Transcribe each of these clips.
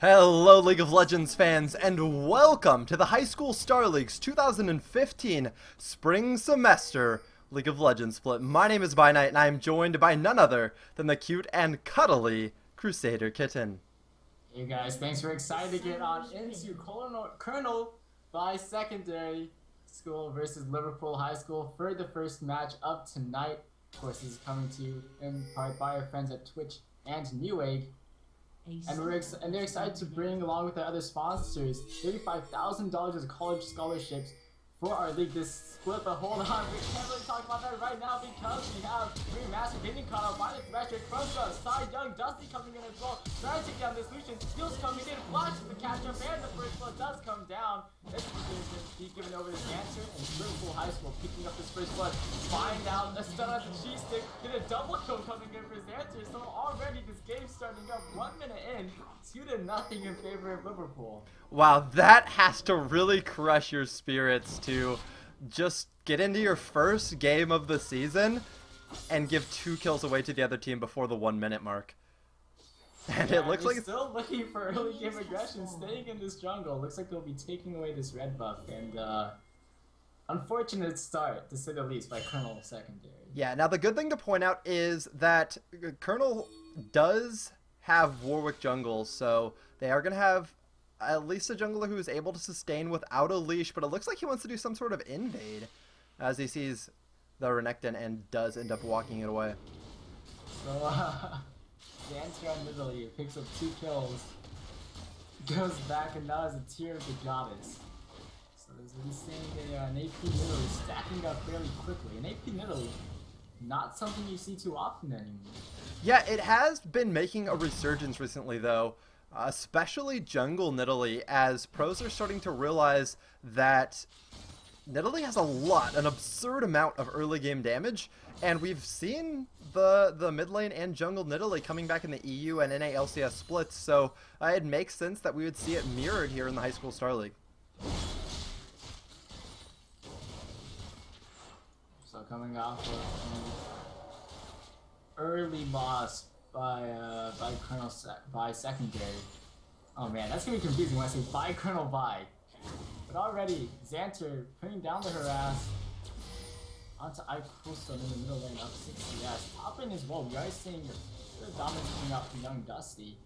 Hello League of Legends fans, and welcome to the High School Star League's 2015 Spring Semester League of Legends split. My name is ByKnight, and I am joined by none other than the cute and cuddly Crusader Kitten. Hey guys, thanks for excited to get on into Colonel by Secondary School versus Liverpool High School for the first match of tonight. Of course, this is coming to you in part by our friends at Twitch and Newegg. And they're excited to bring along with their other sponsors $35,000 as college scholarships for our league this split. But hold on, we can't really talk about that right now because we have Green Master getting caught up by the Thresher, Cruncha, Cy Young, Dusty coming in as well, trying to take down this Lucian, Heals coming in, flashes the catch up, and the first blood does come down. This is going to be given over to Dancer, and Liverpool High School picking up this first blood, find out a stun on the cheese stick, get a double kill coming in for Dancer. So already this game's starting up 1 minute in, 2-0 in favor of Liverpool. Wow, that has to really crush your spirits to just get into your first game of the season and give 2 kills away to the other team before the 1 minute mark. And yeah, it looks like it's still looking for early game aggression, staying in this jungle. Looks like they'll be taking away this red buff, and unfortunate start, to say the least, by Colonel Secondary. Yeah, now the good thing to point out is that Colonel does have Warwick jungles, so they are going to have at least a jungler who is able to sustain without a leash, but it looks like he wants to do some sort of invade as he sees the Renekton and does end up walking it away. So, Dancer on Italy picks up 2 kills, goes back, and now has a tier of the goddess. So there's we're seeing an AP Italy stacking up fairly quickly. An AP Italy, not something you see too often anymore. Yeah, it has been making a resurgence recently, though. Especially jungle Nidalee, as pros are starting to realize that Nidalee has an absurd amount of early game damage, and we've seen the mid lane and jungle Nidalee coming back in the EU and NA LCS splits, so it makes sense that we would see it mirrored here in the High School Star League. So coming off of an early loss by Secondary. Oh man, that's gonna be confusing when I say by Colonel by. But already, Xanter putting down the harass onto Ikuso in the middle lane up 60. Yes, top lane as well. We are seeing the dominance coming out from Young Dusty.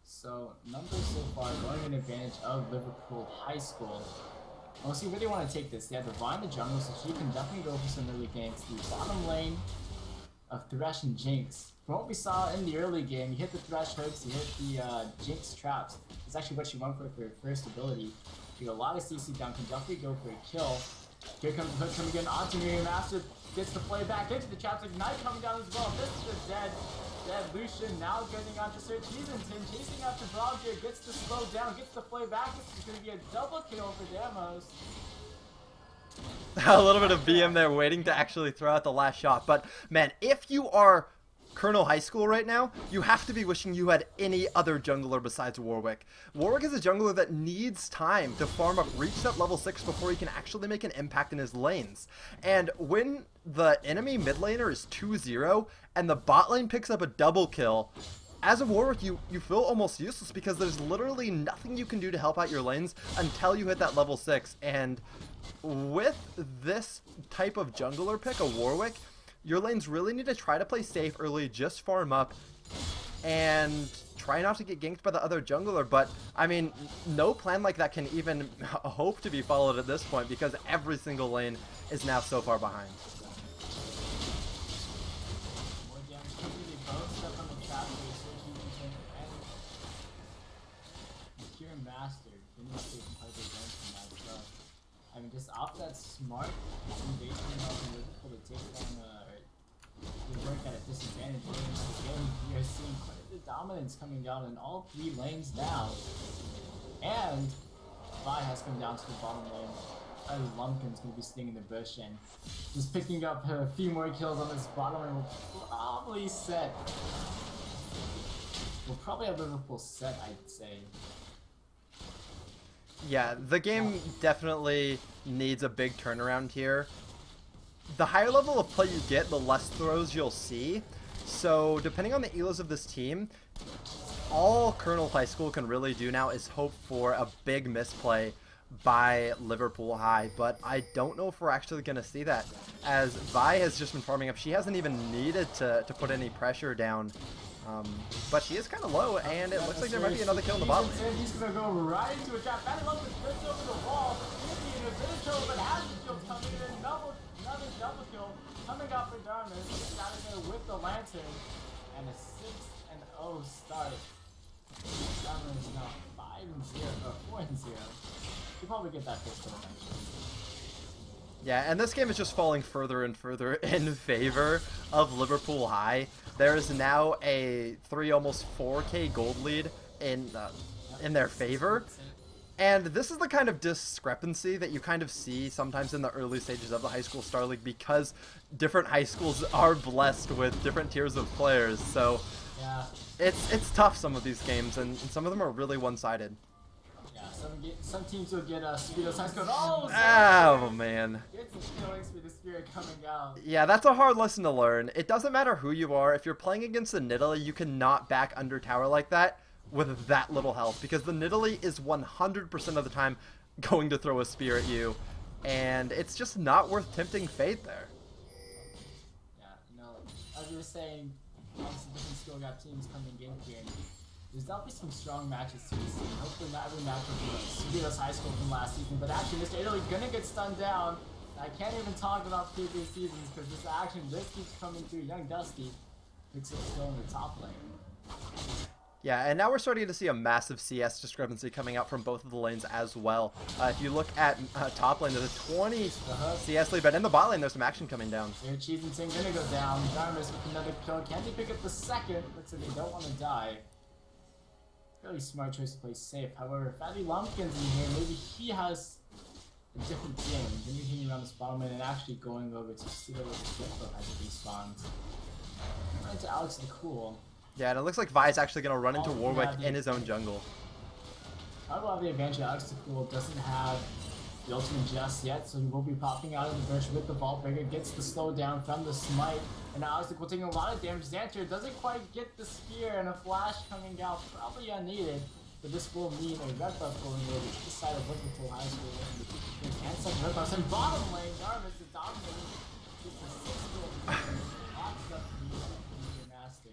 So numbers so far going in advantage of Liverpool High School. Unless you really want to take this, they have the Vine in the jungle, so she can definitely go for some early ganks. The bottom lane of Thresh and Jinx. From what we saw in the early game, you hit the Thresh hooks, you hit the Jinx traps. That's actually what she went for her first ability. She got a lot of CC down, can definitely go for a kill. Here comes the hook coming in onto Miriam Master, gets the play back into the traps. Ignite coming down as well. This is the dead Lucian now getting onto Sir Cheesenton, chasing after Brogger, gets the slow down, gets the play back. This is going to be a double kill for Damos. A little bit of BM there waiting to actually throw out the last shot. But man, if you are Colonel High School right now, you have to be wishing you had any other jungler besides Warwick. Warwick is a jungler that needs time to farm up, reach that level 6 before he can actually make an impact in his lanes. And when the enemy mid laner is 2-0 and the bot lane picks up a double kill, as a Warwick, you feel almost useless because there's literally nothing you can do to help out your lanes until you hit that level 6. And with this type of jungler pick, a Warwick, your lanes really need to try to play safe early, just farm up, and try not to get ganked by the other jungler. But, I mean, no plan like that can even hope to be followed at this point because every single lane is now so far behind. I mean, just off that smart invasion of Liverpool to take down the work at a disadvantage. Again, we are seeing quite a bit of dominance coming down in all 3 lanes now. And Vi has come down to the bottom lane. Lumpkin's going to be staying in the bush and just picking up a few more kills on this bottom lane. We'll probably set. We'll probably have Liverpool set, I'd say. Yeah, the game definitely needs a big turnaround here. The higher level of play you get, the less throws you'll see. So, depending on the elos of this team, all Colonel High School can really do now is hope for a big misplay by Liverpool High, but I don't know if we're actually going to see that, as Vi has just been farming up. She hasn't even needed to put any pressure down, but she is kind of low, and it looks like there might be another kill in the bottom. He's going to go right into a trap. Fatty Lump is just over the wall. He's in a bit of trouble, but has the kills coming in. Another double kill coming out for Darmus. He's out of there with the Lantern, and a 6-0 start. Darmus is now 5-0, or 4-0. You probably get that pistol eventually. Yeah, and this game is just falling further and further in favor of Liverpool High. There is now a 3, almost 4K gold lead in their favor. And this is the kind of discrepancy that you kind of see sometimes in the early stages of the High School Star League, because different high schools are blessed with different tiers of players. So yeah, it's tough, some of these games, and some of them are really one-sided. Some teams will get Speedo Science code. Oh man. It's the Speedo Spirit coming out. Yeah, that's a hard lesson to learn. It doesn't matter who you are. If you're playing against the Nidalee, you cannot back under tower like that with that little health, because the Nidalee is 100% of the time going to throw a spear at you, and it's just not worth tempting fate there. Yeah, as you were saying, obviously different skill gap teams coming in here. There's definitely some strong matches to be seen. Hopefully not every match will be like Speedo's High School from last season, but actually Mr. Italy gonna get stunned down. I can't even talk about previous seasons because this keeps coming through. Young Dusty picks up still in the top lane. Yeah, and now we're starting to see a massive CS discrepancy coming out from both of the lanes as well. If you look at top lane, there's a 20 CS lead, but in the bot lane, there's some action coming down. Here, Cheese and Ting gonna go down. Darmus with another kill. Can they pick up the second? Looks like they don't want to die. Really smart choice to play safe. However, Fatty Lumpkins in here, maybe he has a different game. Then you're hanging around this bottom lane and actually going over to see where the flip as it respawns. Right to Alex the Cool. Yeah, and it looks like Vi's actually going to run into Warwick in his own jungle. I will have the advantage. Alex the Cool doesn't have the ultimate just yet, so he will be popping out of the bush with the Vault Breaker, gets the slowdown from the smite, and Alex the Cool taking a lot of damage. Xanter doesn't quite get the spear, and a flash coming out, probably unneeded, but this will mean a red buff going over to the side of Liverpool High School, and some red buffs, and bottom lane, Darmus is dominating, gets a 6-0 locks up the master.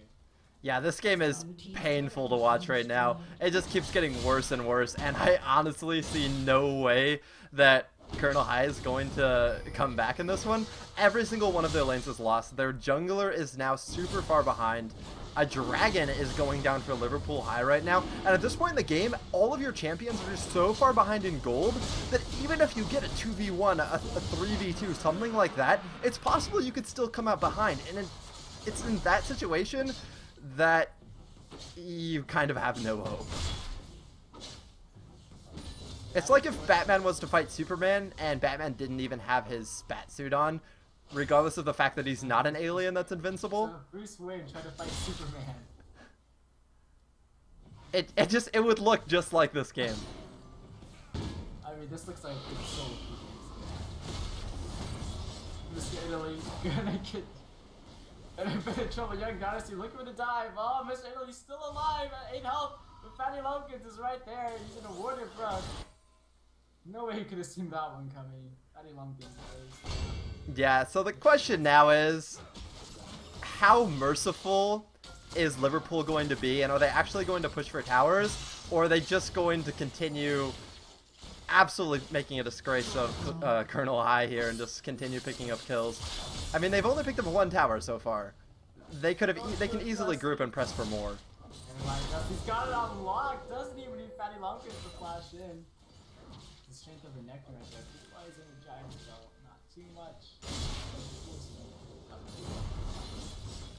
Yeah, this game is painful to watch right now. It just keeps getting worse and worse, and I honestly see no way that Colonel High is going to come back in this one. Every single one of their lanes is lost. Their jungler is now super far behind. A dragon is going down for Liverpool High right now, and at this point in the game, all of your champions are just so far behind in gold that even if you get a 2v1, a 3v2, something like that, it's possible you could still come out behind, and it's in that situation that you kind of have no hope. It's like if Batman was to fight Superman and Batman didn't even have his bat suit on, regardless of the fact that he's not an alien that's invincible. So Bruce Wayne tried to fight Superman. It would look just like this game. I mean, this looks like it's so Mr. Italy gonna get in a bit of trouble. Young Dynasty looking for the dive. Oh, Mr. Italy's still alive at 8 health. But Fatty Lumpkins is right there. He's in a warded brush. No way he could have seen that one coming. Fatty Lumpkins is. Yeah, so the question now is, how merciful is Liverpool going to be? And are they actually going to push for towers? Or are they just going to continue absolutely making a disgrace of Colonel High here and just continue picking up kills? I mean, they've only picked up 1 tower so far. They can easily group and press for more. He's got it on lock. Doesn't even need Fatty Lumpkins to flash in. The strength of the nectar right there. This flies in a giant shell. Not too much.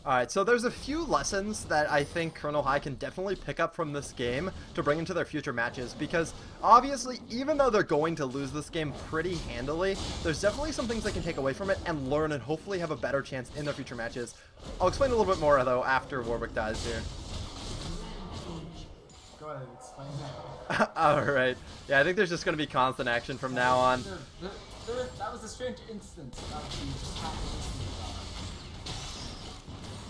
Alright, so there's a few lessons that I think Colonel High can definitely pick up from this game to bring into their future matches, because obviously, even though they're going to lose this game pretty handily, there's definitely some things they can take away from it and learn and hopefully have a better chance in their future matches. I'll explain a little bit more, though, after Warwick dies here. Go ahead, explain that. Alright. Yeah, I think there's just going to be constant action from now on. That was a strange instance. That was just happened.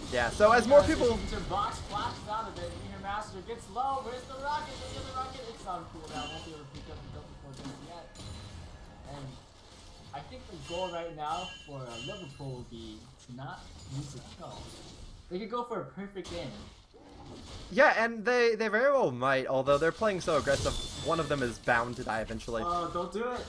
Yeah, so as more people... Box flashes out of it, you hear Master gets low. Where's the rocket? There's the rocket. It's on cooldown. Won't be able to pick up the double for just yet. And I think the goal right now for Liverpool would be to not use the kill. They could go for a perfect game. Yeah, and they very well might, although they're playing so aggressive, one of them is bound to die eventually. Oh, don't do it.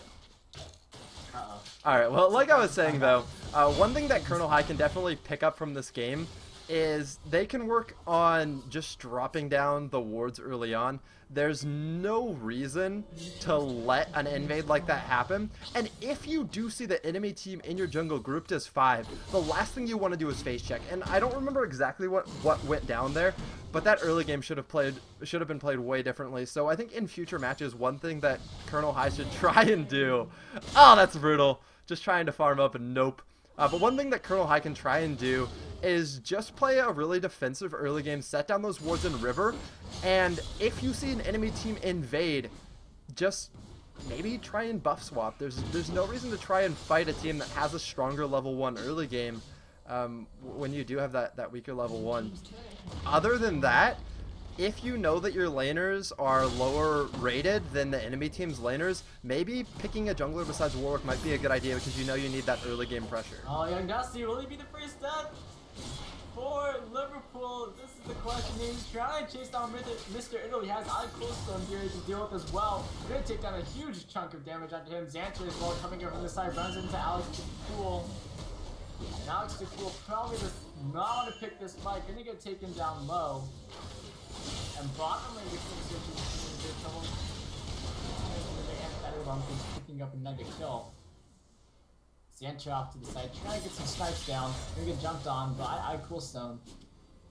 Uh-oh. Alright, well, like I was saying, though, one thing that Colonel High can definitely pick up from this game is they can work on just dropping down the wards early on. There's no reason to let an invade like that happen. And if you do see the enemy team in your jungle grouped as 5, the last thing you want to do is face check. And I don't remember exactly what went down there, but that early game should have been played way differently. So I think in future matches, one thing that Colonel High should try and do... Oh, that's brutal. Just trying to farm up and nope. But one thing that Colonel High can try and do is just play a really defensive early game, set down those wards in river, and if you see an enemy team invade, just maybe try and buff swap. There's no reason to try and fight a team that has a stronger level 1 early game when you do have that weaker level 1. Other than that, if you know that your laners are lower rated than the enemy team's laners, maybe picking a jungler besides Warwick might be a good idea because you know you need that early game pressure. Oh, Young Dusty, will he be the first step? For Liverpool, this is the question. He's trying to chase down Mr. Italy. He has Coolstone here to deal with as well. We're going to take down a huge chunk of damage onto him. Xanter as well coming over from the side, runs into Alex the Cool. And Alex the Cool probably does not want to pick this fight. Going to get taken down low. And bottom lane, the King switches into their trouble. That is picking up another kill. Xanter off to the side, trying to get some snipes down. Gonna get jumped on by Coolstone.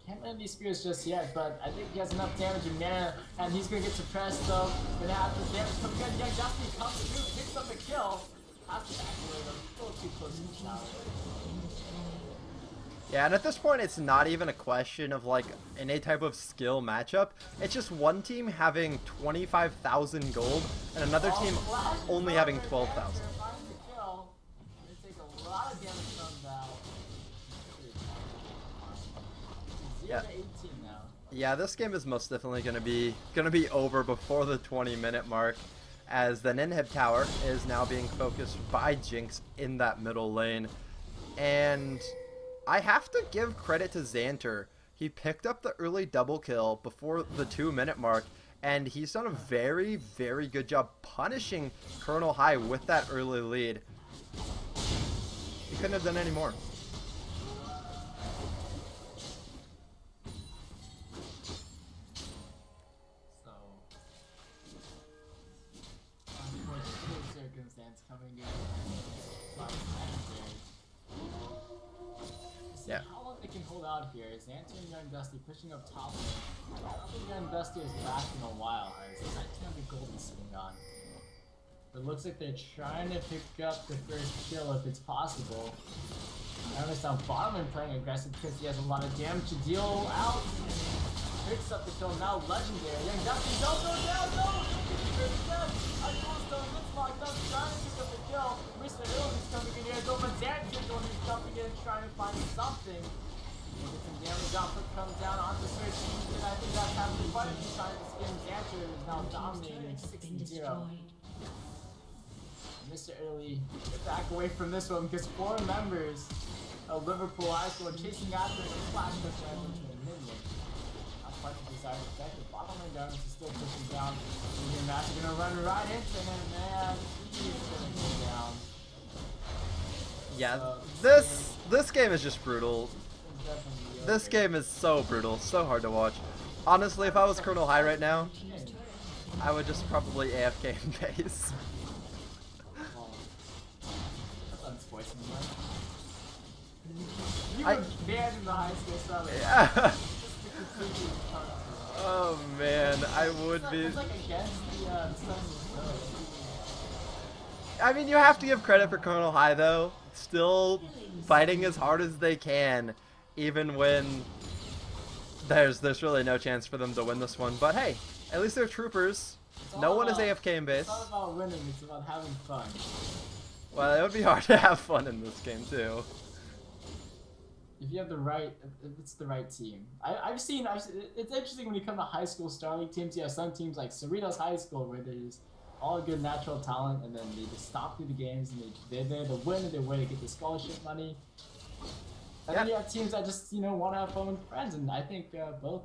Can't land these spears just yet, but I think he has enough damage and mana, and he's gonna get suppressed though. Gonna have the damage coming in. Young Dusty comes through, picks up the kill. Has to back away though, a little too close to the shot. Yeah, and at this point, it's not even a question of like any type of skill matchup. It's just one team having 25,000 gold and another team only having 12,000. Yeah. Yeah, this game is most definitely gonna be over before the 20-minute mark, as the Ninhib tower is now being focused by Jinx in that middle lane. And I have to give credit to Xanter. He picked up the early double kill before the 2-minute mark, and he's done a very, very good job punishing Colonel High with that early lead. He couldn't have done any more. Yeah. How long they can hold out here is Xanter and Young Dusty pushing up top lane. I don't think Young Dusty is back in a while, as there's that can't be golden sitting on. But it looks like they're trying to pick up the first kill if it's possible. I understand bottom lane playing aggressive because he has a lot of damage to deal out. Picks up the kill, now legendary. Young Dusty, don't go down, no! Coolstone gets locked up, trying to pick up the kill. Mr. Hill is coming in here, though, but Xanter's the one who's jumping in, trying to find something. Get some damage output comes down onto Switch, and I think that's happening quite a few times this game. Xanter is now dominating 6-0. Mr. Early, get back away from this one because 4 members of Liverpool High School are chasing after a flash touchdown into a minion. Not quite the desired effect. The bottom lane Darkness is still pushing down. Your Master gonna run right into him, man. He's gonna go down. Yeah, this game is just brutal. This game is so brutal, so hard to watch. Honestly, if I was Colonel High right now, I would just probably AFK in base. You were banned in the high school summit. Yeah. Oh man, I would be. It's like against the I mean, you have to give credit for Colonel High though. Still fighting as hard as they can, even when there's really no chance for them to win this one. But hey, at least they're troopers. No one is AFK in base. It's not about winning, it's about having fun. Well, it would be hard to have fun in this game too. if you have the right, if it's the right team. I've seen, it's interesting when you come to high school Star League teams. You have some teams like Cerritos High School where there's all good natural talent, and then they just stop through the games, and they're there to win, and they're there to get the scholarship money. And then you have teams that just, you know, want to have fun with friends, and I think both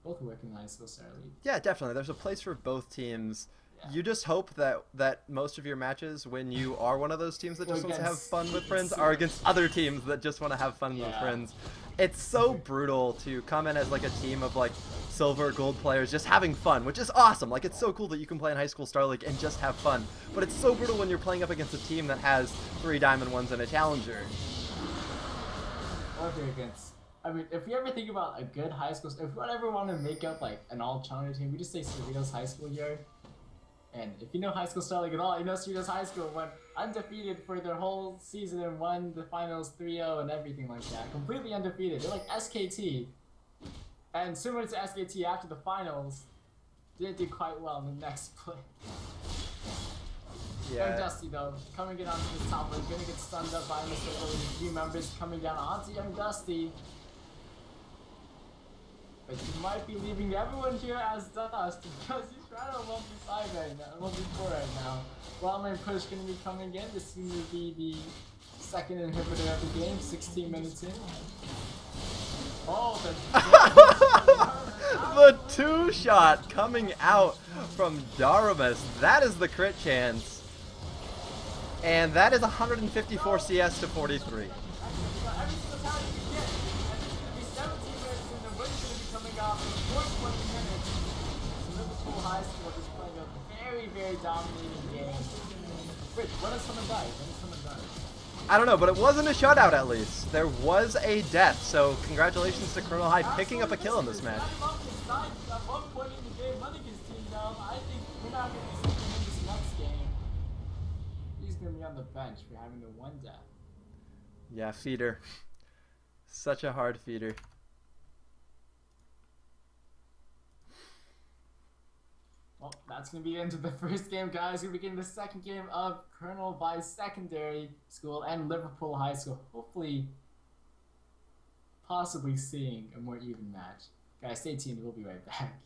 work in high school Star League. Yeah, definitely. There's a place for both teams. You just hope that most of your matches, when you are one of those teams that just wants to have fun with friends, are against other teams that just want to have fun with friends. It's so brutal to come in as like a team of like silver, gold players just having fun, which is awesome. Like, it's so cool that you can play in high school Star League and just have fun. But it's so brutal when you're playing up against a team that has 3 Diamond 1s and a Challenger. Or if you're against, I mean, if you ever think about a good high school, if we ever want to make up like an all-challenger team, we just say Cerritos High School here. And if you know high school Star League at all, you know Cerritos High School went undefeated for their whole season and won the finals 3-0 and everything like that. Completely undefeated. They're like SKT. And similar to SKT, after the finals, didn't do quite well in the next play. Yeah. Young Dusty though, coming in onto this top lane, gonna get stunned up by Mr. Team members coming down onto Young Dusty. But you might be leaving everyone here as Dust because he's trying to 1v5 right now, 1v4 right now. Wild lane push gonna be coming in. This is gonna be the second inhibitor of the game, 16 minutes in. Oh, the 2-shot coming out from Daramus. That is the crit chance. And that is 154 CS to 43. Liverpool High School is playing a very, very dominating game. Rich, when does someone die? When does someone die? I don't know, but it wasn't a shutout at least. There was a death, so congratulations to Colonel High picking up a kill in this match. At one point in the game, running his team down. I think we're not going to be seeing him this next game. He's going to be on the bench for having the 1 death. Yeah, feeder. Such a hard feeder. Well, that's going to be the end of the first game, guys. We're beginning the second game of Colonel Vice Secondary School and Liverpool High School. Hopefully, possibly seeing a more even match. Guys, stay tuned. We'll be right back.